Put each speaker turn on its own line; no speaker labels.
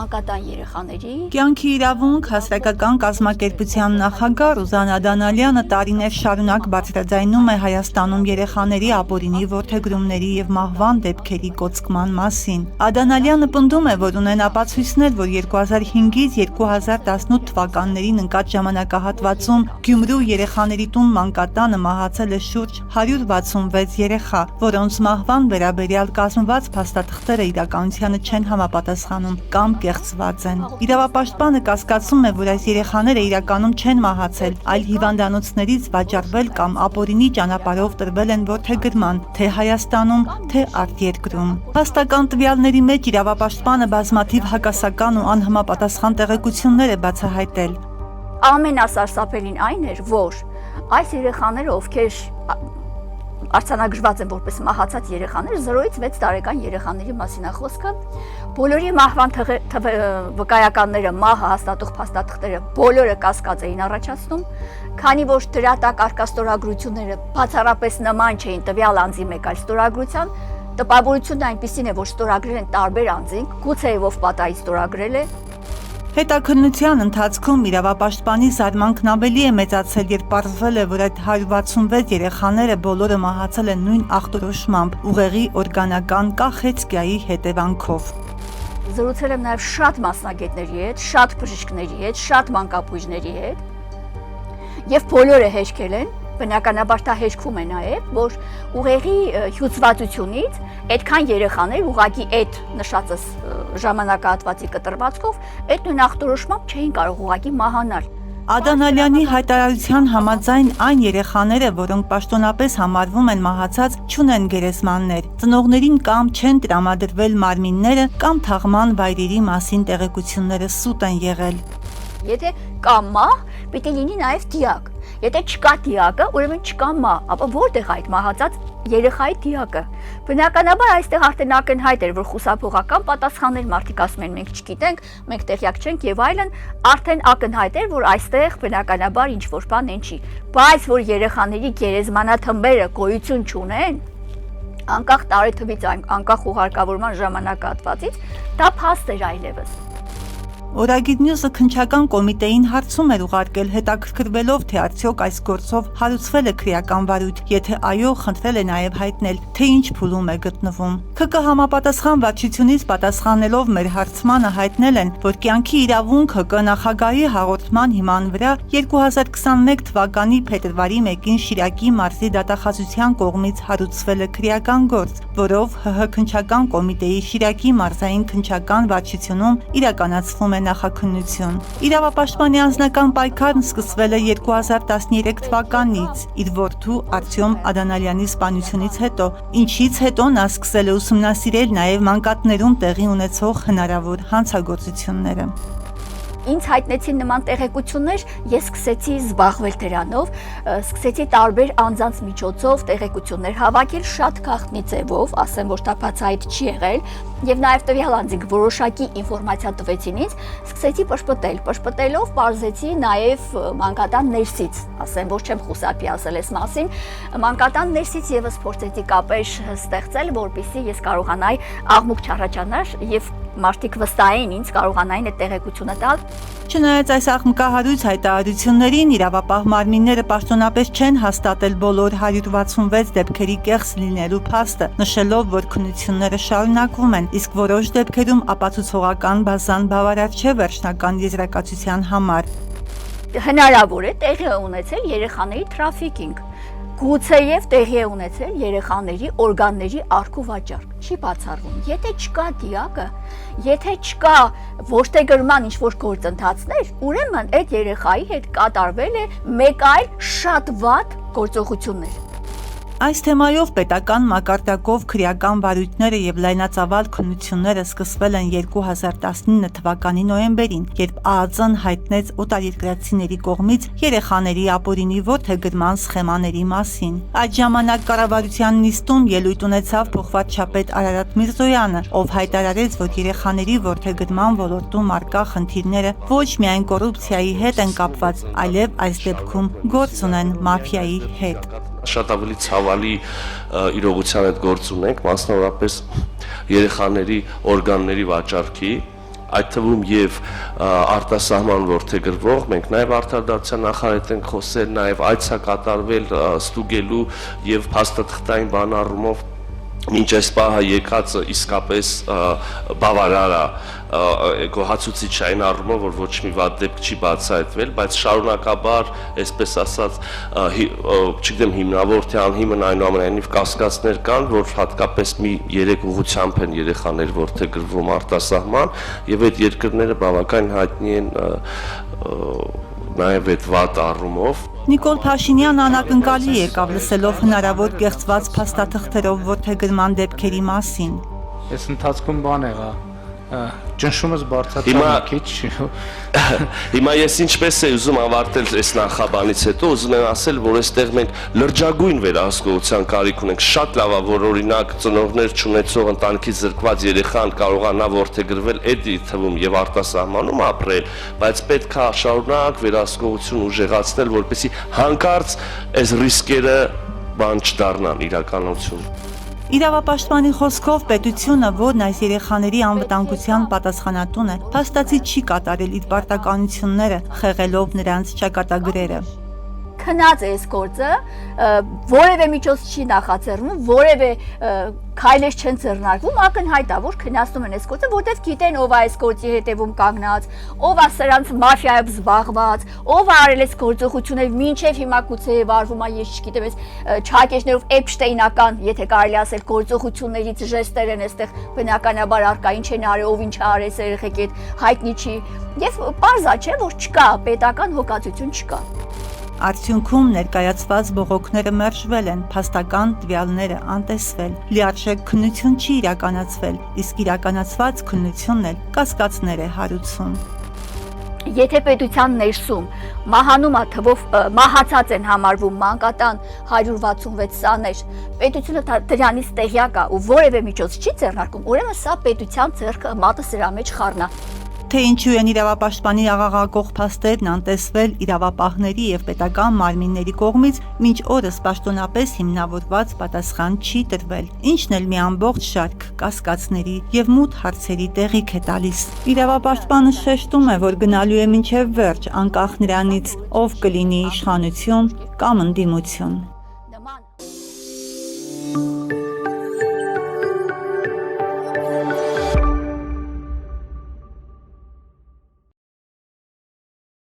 մանկատան երեխաների։
Կյանքի իրավունք հասարակական կազմակերպության նախագահ Ռուզան Ադանալյանը տարիներ շարունակ բարձրաձայնում է Հայաստանում երեխաների ապօրինի որդեգրումների եւ մահվան դեպքերի կոծկման մասին։ Ադանալյանը պնդում է, որ ունեն ապացույցներ, որ 2005-ից 2018 թվականներին ընկած ժամանակահատվածում Գյումրու երեխաների տուն մանկատանը մահացել է շուրջ 166 երեխա, որոնց մահվան վերաբերյալ կազմված փաստաթղթերը իրականությանը չեն համապատասխանում կամ կեղծված են։ Իրավապաշտպանը կասկածում է, որ այս երեխաները իրականում չեն մահացել, այլ հիվանդանոցներից վաճառվել կամ ապօրինի ճանապարհով տրվել են որդեգրման, թե Հայաստանում, թե արտերկրում։ Փաստական տվյալների մեջ իրավապաշտպանը բազմաթիվ հակասական ու անհամապատասխան տեղեկություններ է բացահայտել։
Ամենասարսափելին այն էր, որ այս երեխաները, ովքեր արձանագրված են որպես մահացած երեխաներ, 0-ից 6 տարեկան երեխաների մասին է խոսքը, բոլորի մահվան վկայականները, մահը հաստատող փաստաթղթերը բոլորը կասկած էին առաջացնում, քանի որ դրա տակ առկա ստորագրությունները բացառապես նման չէին տվյալ անձի մեկ այլ ստորագրության, տպավորությունն այնպիսին է, որ ստորագրել են տարբեր անձինք, գուցեև ով պատահի ստորագրել է։
Հետաքննության ընթացքում իրավապաշտպանի զարմանքն ավելի է մեծացել, երբ պարզվել է, որ այդ 166 երեխաները բոլորը մահացել են նույն ախտորոշմամբ, ուղեղի օրգանական կախեցկայի հետևանքով։
Զրուցել եմ նաև շատ մասնագետների հետ, շատ բժիշկների հետ, շատ մանկաբույժների հետ եւ բոլորը հեշտել են, բնականաբար դա հեշտվում է նաև, որ ուղեղի հյուծվածությունից այդքան երեխաներ ուղղակի այդ նշածս ժամանակահատվածի կտրվածքով այդ նույն ախտորոշմամբ չէին կարող ուղղակի մահանալ։
Ադանալյանի հայտարարության համաձայն այն երեխաները, որոնք պաշտոնապես համարվում են մահացած, չունեն գերեզմաններ, ծնողներին կամ չեն տրամադրվել մարմինները, կամ թաղման վայրերի մասին տեղեկությունները սուտ են եղել։
Եթե կա մահ, պիտի լինի նաև դիակ։ Եթե չկա դիակը, ուրեմն չկա մահ, ապա որտեղ այդ մահացած երեխայի դիակը։ Բնականաբար այստեղ արդեն ակնհայտ էր, որ խուսափողական պատասխաններ մարդիկ ասում են մենք չգիտենք, մենք տեղյակ չենք եւ այլն, արդեն ակնհայտ էր, որ այստեղ բնականաբար ինչ որ բան են չի, բայց որ երեխաների գերեզմանաթմբերը գոյություն չունեն, անկախ տարեթվից, անկախ ուղարկավորման ժամանակահատվածից, դա փաստ էր այլևս։
Օրագիր Նյուզը քննչական կոմիտեին հարցում էր ուղարկել հետաքրքրվելով, թե արդյոք այս գործով հարուցվել է քրեական վարույթ, եթե այո, խնդրել է նաև հայտնել, թե ինչ փուլում է գտնվում։ ՔԿ համապատասխան վարչությունից պատասխանելով մեր հարցմանը հայտնել են, որ կյանքի իրավունք ՀԿ նախագահի հաղորդման հիման վրա 2021 թվականի փետրվարի 1-ին Շիրակի մարզի դատախազության կողմից հարուցվել է քրեական գործ, որով ՀՀ քննչական կոմիտեի Շիրակի մարզային քննչական վարչությունում իրականացվում է նախաքննություն։ Իրավապաշտպանի անձնական պայքարն սկսվել է 2013 թվականից իր որդու Արտյոմ Ադանալյանի սպանությունից հետո, ինչից հետո նա սկսել է ուսումնասիրել նաև մանկատներում տեղի ունեցող հնարավոր հանցագործությունները։
Ինձ հայտնեցին նման տեղեկություններ, ես սկսեցի զբաղվել դրանով, սկսեցի տարբեր անձանց միջոցով տեղեկություններ հավաքել շատ գաղտնի ձևով, ասեմ, որ դա բացահայտ չի եղել, եւ նաեւ տվյալ անձինք որոշակի ինֆորմացիա տվեցին ինձ, սկսեցի պրպտելով, բարձեցի նաեւ մանկատան ներսից, ասեմ, որ չեմ խուսափի ասել այս մասին, մանկատան ներսից եւս փորձեցի կապեր ստեղծել, որպեսզի ես կարողանայի աղմուկ չառաջանար եւ մարդիկ վստահային ինձ կարողանային այդ տեղեկությունը տալ։
Չնայած այս աղմկահարույց հայտարարություններին, իրավապահ մարմինները պաշտոնապես չեն հաստատել բոլոր 166 դեպքերի կեղծ լինելու փաստը, նշելով, որ քննությունները շարունակվում են, իսկ որոշ դեպքերում ապացուցողական բազան բավարար չէ վերջնական եզրակացության համար։
Հնարավոր է տեղի ունեցել երեխաների թրաֆիկինգ, գուցեև տեղի է ունեցել երեխաների օրգանների առք ու վաճառք, չի բացառվում։ Եթե չկա դիակը, եթե չկա որդեգրման ինչ-որ գործընթացներ, ուրեմն այդ երեխայի հետ կատարվել է մեկ այլ շատ վատ գործողություններ։
Այս թեմայով պետական մակարդակով քրեական վարույթները եւ լայնածավալ քննությունները սկսվել են 2019 թվականի նոյեմբերին, երբ ԱԱԾ-ն հայտնեց օտարերկրացիների կողմից երեխաների ապօրինի որդեգրման սխեմաների մասին։ Այդ ժամանակ կառավարության նիստում ելույթ ունեցավ փոխվարչապետ Արարատ Միրզոյանը, ով հայտարարեց, որ երեխաների որդեգրման ոլորտում առկա խնդիրները ոչ միայն կոռուպցիայի հետ են կապված, այլև այս դեպքում գործ ունեն մաֆիայի հետ։
Շատ ավելի ցավալի իրողության հետ գործ ունենք, մասնավորապես երեխաների օրգանների վաճառքի, այդ թվում եւ արտասահման որդեգրվող, մենք նաեւ արտարդարության նախարարի հետ ենք խոսել, նաեւ այցա կատարվել ստուգելու եւ փաստաթղթային բանառումով մինչ այս պահը եկածը իսկապես բավարար է գոհացուցիչ այն առումով, որ ոչ մի վատ դեպք չի բացահայտվել, բայց շարունակաբար, այսպես ասած, չգիտեմ հիմնավոր թե անհիմն այնուամենայնիվ կասկածներ կան, որ հատկապես մի 3 ուղղությամբ են երեխաներ որդեգրվում արտասահման, եւ այդ երկրները բավական հայտնի են նաև այդ վատ առումով։
Նիկոլ Փաշինյանը անակնկալի եկավ լսելով հնարավոր կեղծված փաստաթղթերով որդեգրման դեպքերի մասին։
Այս ընթացքում բան եղա, ճնշումս բարձրացավ մի քիչ։
Հիմա ես ինչպես եմ ուզում ավարտել այս նախաբանից հետո, ուզում եմ ասել, որ այստեղ մենք լրջագույն վերահսկողության կարիք ունենք։ Շատ լավ է, որ օրինակ ծնողներ չունեցող ընտանիքից զրկված երեխան կարողանա որդեգրվել այդ թվում եւ արտասահմանում ապրել, բայց պետք է շարունակ վերահսկողություն ուժեղացնել, որպեսզի հանկարծ այս ռիսկերը բան չդառնան իրականություն։
Իրավապաշտպանի խոսքով պետությունը, որն այս երեխաների անվտանգության պատասխանատուն է, փաստացի չի կատարել իր պարտականությունները, խեղելով նրանց ճակատագրերը։
Քնած է այս գործը, որևէ միջոց չի նախաձեռնում, որևէ քայլեր չեն ձեռնարկվում, ակնհայտ է, որ քննացնում են այս գործը, որտեղ գիտեն ով է այս գործի հետևում կանգնած, ով է սրանց մաֆիայով զբաղված, ով է արել այս գործողությունները, մինչև հիմա գուցե վարվում է, ես չգիտեմ, այս չհակերներով էպշտեյնական, եթե կարելի ասել, գործողություններից ժեստեր են այստեղ բնականաբար արկա, ինչ են արել, ով ինչ է արել, այս երեխեքի հետ հայտնի չի, եւ պարզ է, չէ, որ չկա պետական հոգացություն չկա։
Արդյունքում ներկայացված բողոքները մերժվել են, փաստական տվյալները անտեսվել, լիարժեք քննություն չի իրականացվել, իսկ իրականացված քննությունն էլ կասկածներ է հարուցում։
Եթե պետության ներսում մահանումա թվով մահացած են համարվում մանկատան 166 սաներ, պետությունը դրանից տեղյակ է ու որևէ միջոց չի ձեռնարկում, ուրեմն սա պետության ձեռքը մատը սրա մեջ խառնա։
Թե ինչու են իրավապաշտպանի աղաղակող փաստերն անտեսվել իրավապահների եւ պետական մարմինների կողմից, մինչ օրս պաշտոնապես հիմնավորված պատասխան չի տրվել, ինչն էլ մի ամբողջ շարք կասկածների եւ մութ հարցերի տեղիք է տալիս։ Իրավապաշտպանը շեշտում է, որ գնալու է մինչեւ վերջ, անկախ նրանից, ով կլինի իշխանություն կամ ընդդիմություն։